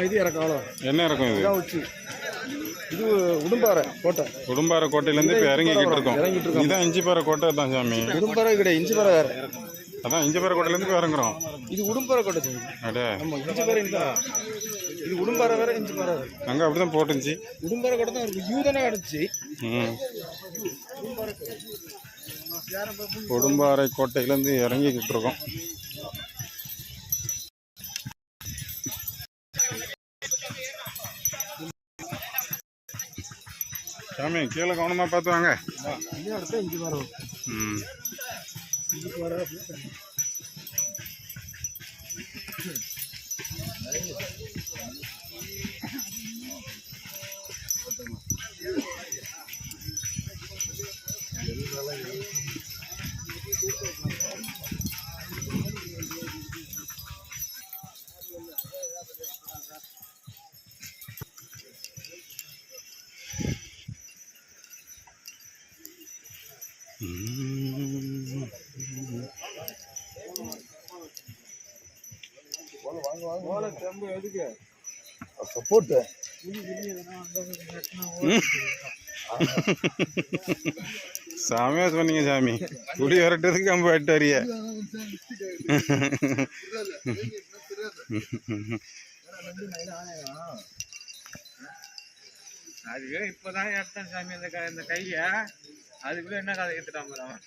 இது இறக்கம் என்ன இறக்கம் இது? உச்சி இது உடும்பாறை கோட்டை. உடும்பாறை கோட்டையிலேருந்து இப்போ இறங்கிக்கிட்டு இருக்கோம். இதுதான் இஞ்சிப்பாறை கோட்டை தான் சாமி. உடும்பாறை கிடையாது, இஞ்சிப்பாறை வேறு. அதான் இஞ்சிப்பாறை கோட்டையிலேருந்து இப்போ இறங்குறோம். இது உடும்பாறை கோட்டை. அடே ஆமாம், இஞ்சிப்பாறை தான். இது உடும்பாறை வேறு, இஞ்சிப்பாறை வேறு. அங்கே அப்படி தான் போட்டுருந்துச்சு. உடும்பாறை கோட்டை தான் இருக்குது. யூ தானே கிடச்சி. உடும்பாறை கோட்டையிலேருந்து இறங்கிக்கிட்டு இருக்கோம். சாமி கீழே கவனமாக பார்த்து வாங்க. ம் சப்போர்ட் சாமியா சொன்னீங்க சாமி. குடி வரட்டதுக்கு கம்பு வெட்டாரிய. அதுவே இப்பதான் எடுத்தேன் சாமி இந்த கைய. அதுக்குள்ள என்ன கதை எடுத்துட்டான்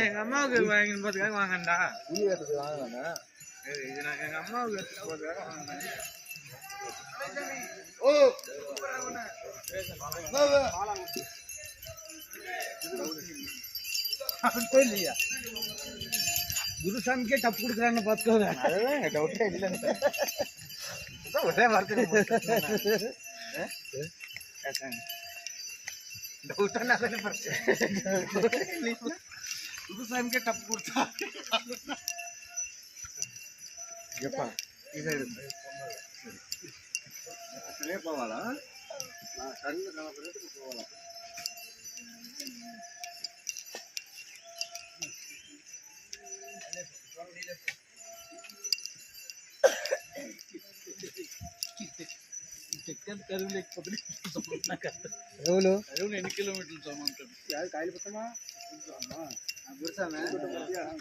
எங்க அம்மாவுக்கு வாங்கி போறதுக்காக வாங்கண்டா. இது நான் எங்க அம்மாவுக்கு எடுத்து போறதுக்காக வாங்கினேன். இல்லையா குருசாமிக்கே டப்பு கொடுக்குறான்னு பார்த்துக்கோங்க. அதுதான் டவுட்டே இல்லைன்னு ஒரே வார்த்தை குருசாமிக்கே டப்பு கொடுத்தா போவாளா? போகலாம். ఎన్ని కిలోమీటర్లు సామాన్ కాయలు పోతామా நான் பார்த்தேன்.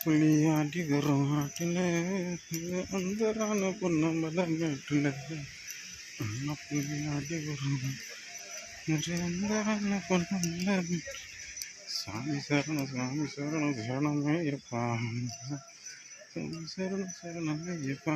புள்ளி ஆட்டி வரும் ஆட்டில் அந்த பொன்னம்பல மேட்டில் புள்ளி ஆட்டி வரும் அந்த பொன்னம்பல சாமி சரணம் சாமி சரணம் சரணமே ஐயப்பா. சாமி சரணம் சரணமே ஐயப்பா.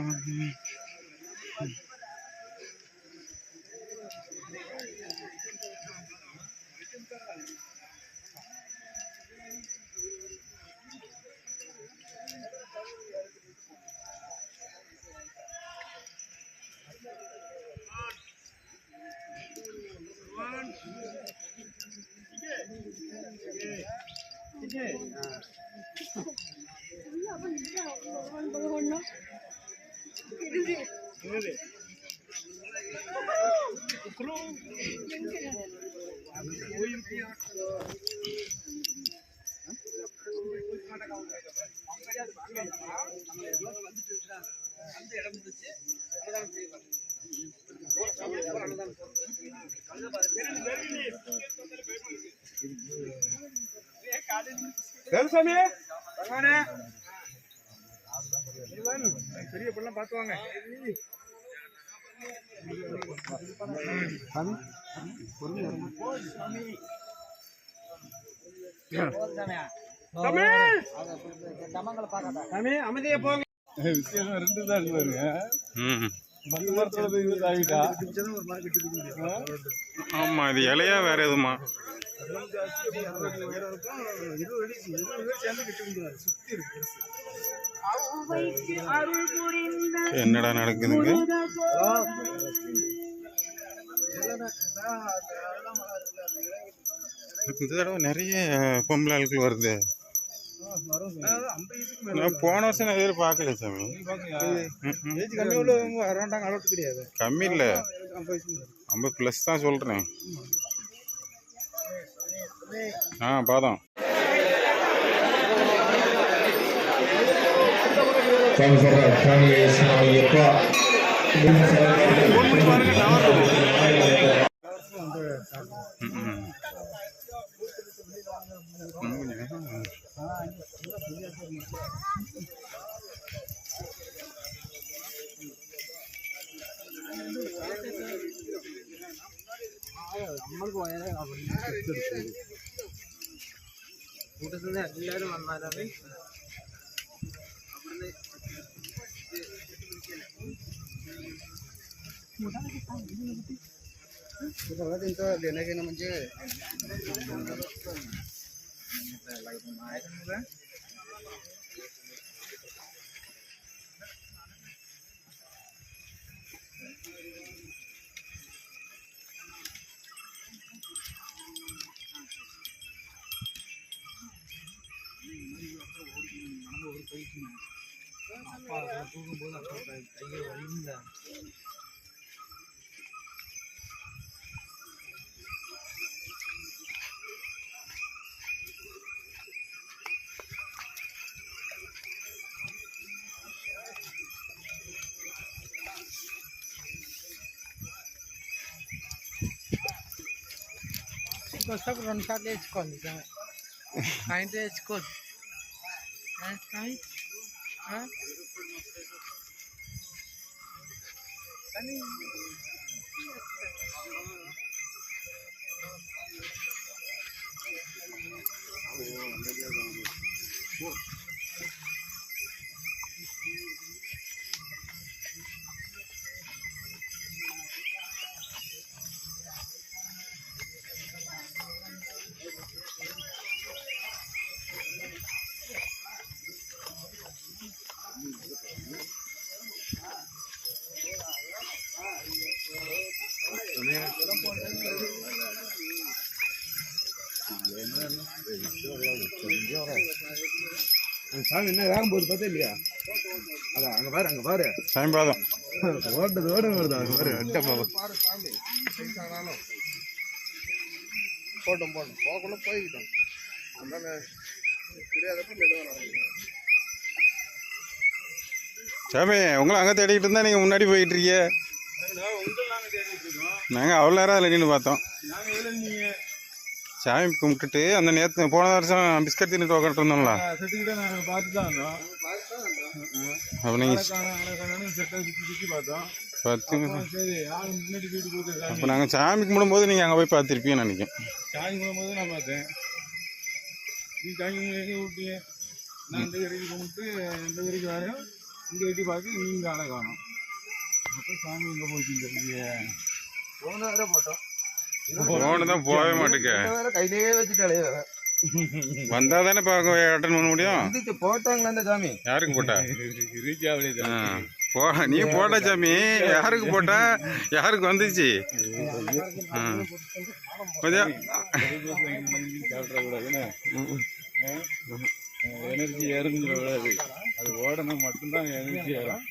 பெரிய பொண்ணெல்லாம் பார்த்துவாங்க. அமைதியா போங்க. விஷயம் ரெண்டு தான் பாருங்க. மண்ணு மரத்தோட இது தாவிட்டா ஒரு மரம் கட்டி பிடிக்க முடியாது. ஆமாம் இது இலையா வேற எதுமா? உயரம் இருக்கும். 20 அடி சேர்ந்து கட்டி முடியாது. சுத்தி இருக்கு பெருசு. என்னடா நடக்குதுங்க? இந்த தடவை நிறைய பொம்பளை ஆட்கள் வருது. நான் போன வருஷம் நிறைய பேர் பார்க்கல சாமி. ஏஜ் கம்மி உள்ளவங்க வராண்டாங்க, அளவுக்கு கிடையாது. கம்மி இல்லை, 50 50+ தான் சொல்கிறேன். பாதம் നമ്മൾക്ക് പോയാലേ കൂട്ടത്തിൽ നിന്ന് എല്ലാവരും വന്നാലാണ് अविടുന്ന് देने के ना म्हणजे அப்பா தூக்கும்போது அப்பா கையை வலிங்க. Basta 2 సార్లు వేసుకోండి పాయింట్ వేసుకోవద్దు. కానీ சாமி என்ன வேகம் போகுது பார்த்தா இல்லையா? அதான் அங்கே பாரு, அங்கே பாரு சாமி பாதம் ஓடுறது வருது. அங்கே பாரு அட்டை பாவம் போட்டோம் போகக்குள்ள போய்கிட்டோம். சாமி உங்களை அங்கே தேடிக்கிட்டு இருந்தா நீங்கள் முன்னாடி போயிட்டு இருக்கீங்க. நாங்கள் அவ்வளோ நேரம் அதில் நின்று பார்த்தோம். சாமி கும்பிட்டுட்டு அந்த நேற்று போன வருஷம் பிஸ்கட் தின்னுட்டு உட்காந்துட்டு இருந்தோம்ல, அப்போ நீங்கள் அப்போ நாங்கள் சாமி கும்பிடும்போது நீங்கள் அங்கே போய் பார்த்துருப்பீங்கன்னு நினைக்கிறேன். சாமி கும்பிடும்போது நான் பார்த்தேன். நீ சாமி கும்பிட்டு விட்டீங்க. நான் இந்த வரைக்கும் கும்பிட்டு இந்த வரைக்கும் வரேன். இங்கே எட்டி பார்த்து நீங்கள் ஆளை காணும். அப்போ சாமி இங்கே போயிட்டு போன வேற போட்டோம். ஃபோனு தான் போகவே மாட்டேங்க. கையிலேயே வச்சுட்டாலே வந்தால் தானே இப்போ அட்டன் பண்ண முடியும். போட்டாங்களா இந்த சாமி? யாருக்கு போட்டா? ரீச் நீ போட்ட சாமி யாருக்கு போட்டா? யாருக்கு வந்துச்சு? எனர்ஜி ஏறுங்கிறது அது ஓடணும் மட்டும்தான் எனர்ஜி ஏறும்.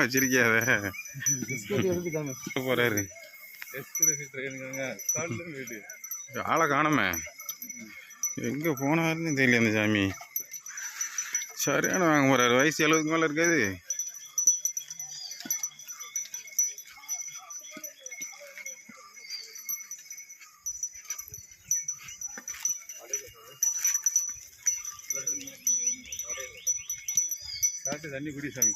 வச்சிருக்கியாத போறாரு. ஆளை காணமே, எங்க போனாருன்னு தெரியல. அந்த சாமி சரியான வாங்க போறாரு. வயசு 70க்கு மேல இருக்காது. தண்ணி குடி சாமி.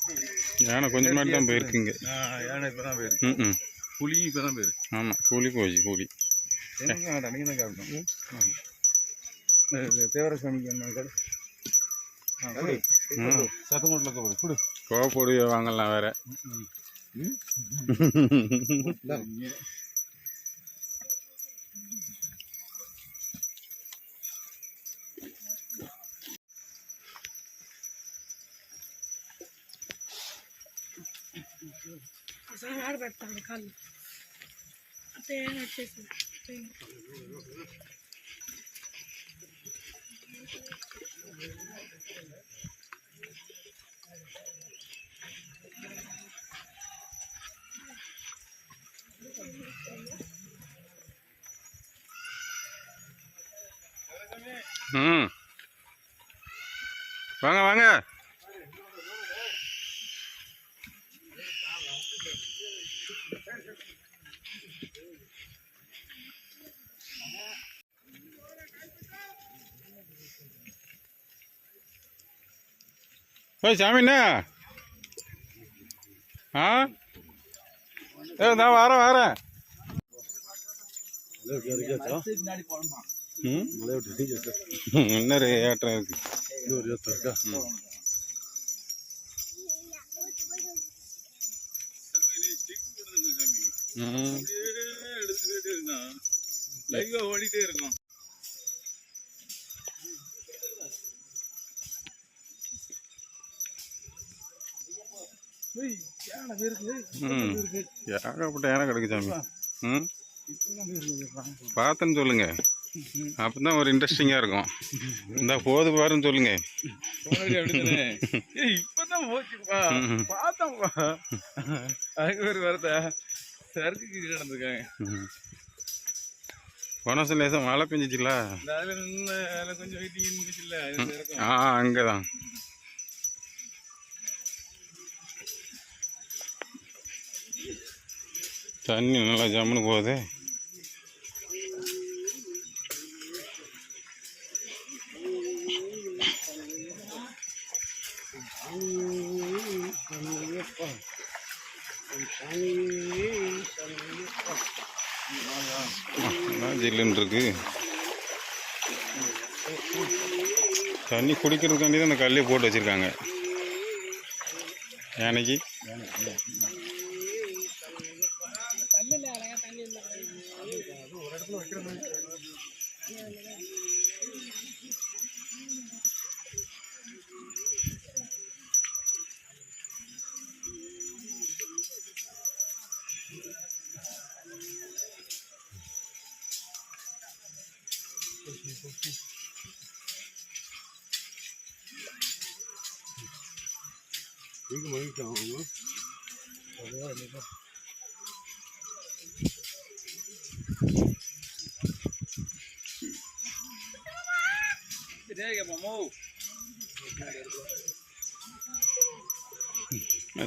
யானை கொஞ்சம் முன்னாடி தான் போயிருக்குங்க. யானை இப்போ தான் போயிருக்கு. புளி இப்போ தான் பேர். ஆமாம், கூலி போச்சு கூலி. எனக்கு வேண்டாம், நீங்கள் தான் சாப்பிட்டோம். தேவரசாமிக்கு என்ன கடை சத்தமோட்டில் கொடு கொடு கோப்பொடி வாங்கலாம் வேற. ఆడబెడతాడు కాళ్ళు అంటే వచ్చేసి வாங்க வாங்க. சாமிண்ணா ஆ நான் வரேன். இன்னொரு ஏற்றம் இருக்கு. ஓடிட்டே இருக்கும். ஏகப்பட்ட யானை கிடக்கு சாமி. பார்த்தேன்னு சொல்லுங்க, அப்பதான் ஒரு இன்ட்ரெஸ்டிங்கா இருக்கும். இந்த போது பாருன்னு சொல்லுங்க. இப்பதான் போச்சுப்பா, பார்த்தோம்ப்பா. அதுக்கு ஒரு வரத சருக்கு நடந்திருக்காங்க. போன வருஷம் லேசா மழை பெஞ்சிச்சுல, அதுல நின்று அதில் கொஞ்சம் வெயிட்டிங் இருந்துச்சுல்ல. அங்கதான் தண்ணி நல்லா ஜம்முன்னு போகுது. ஜில்லுன்னு இருக்கு. தண்ணி குடிக்கிறதுக்காண்டி தான் அந்த கல்லையை போட்டு வச்சிருக்காங்க யானைக்கு.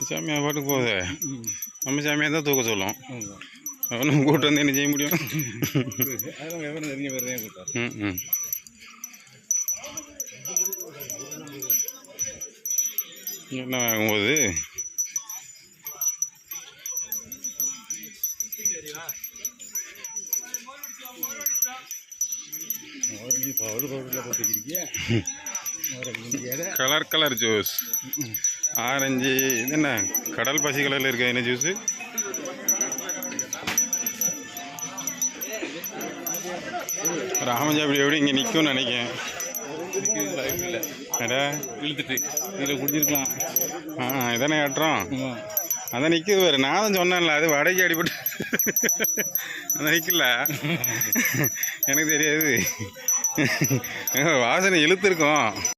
சாமியா பாட்டுக்கு போகுது. நம்ம சாமியாக தான் தூக்க சொல்லும். அவனும் கூட்டு வந்து என்ன செய்ய முடியும்? என்ன ஆகும்போது கலர் கலர் ஜூஸ், ஆரஞ்சு, இது என்ன கடல் பசி கலரில் இருக்க என்ன ஜூஸு? ராமஜாபடி எப்படி இங்கே நிற்கும்னு நினைக்கிறேன். இழுத்துட்டு இதில் குடிச்சிருக்கலாம். இதானே ஏற்றம். அதான் நிற்குது பாரு. நான் தான் சொன்னேன்ல, அது வடைக்கு அடிபட்டு அதான் நிற்கல. எனக்கு தெரியாது, வாசனை இழுத்துருக்கோம்.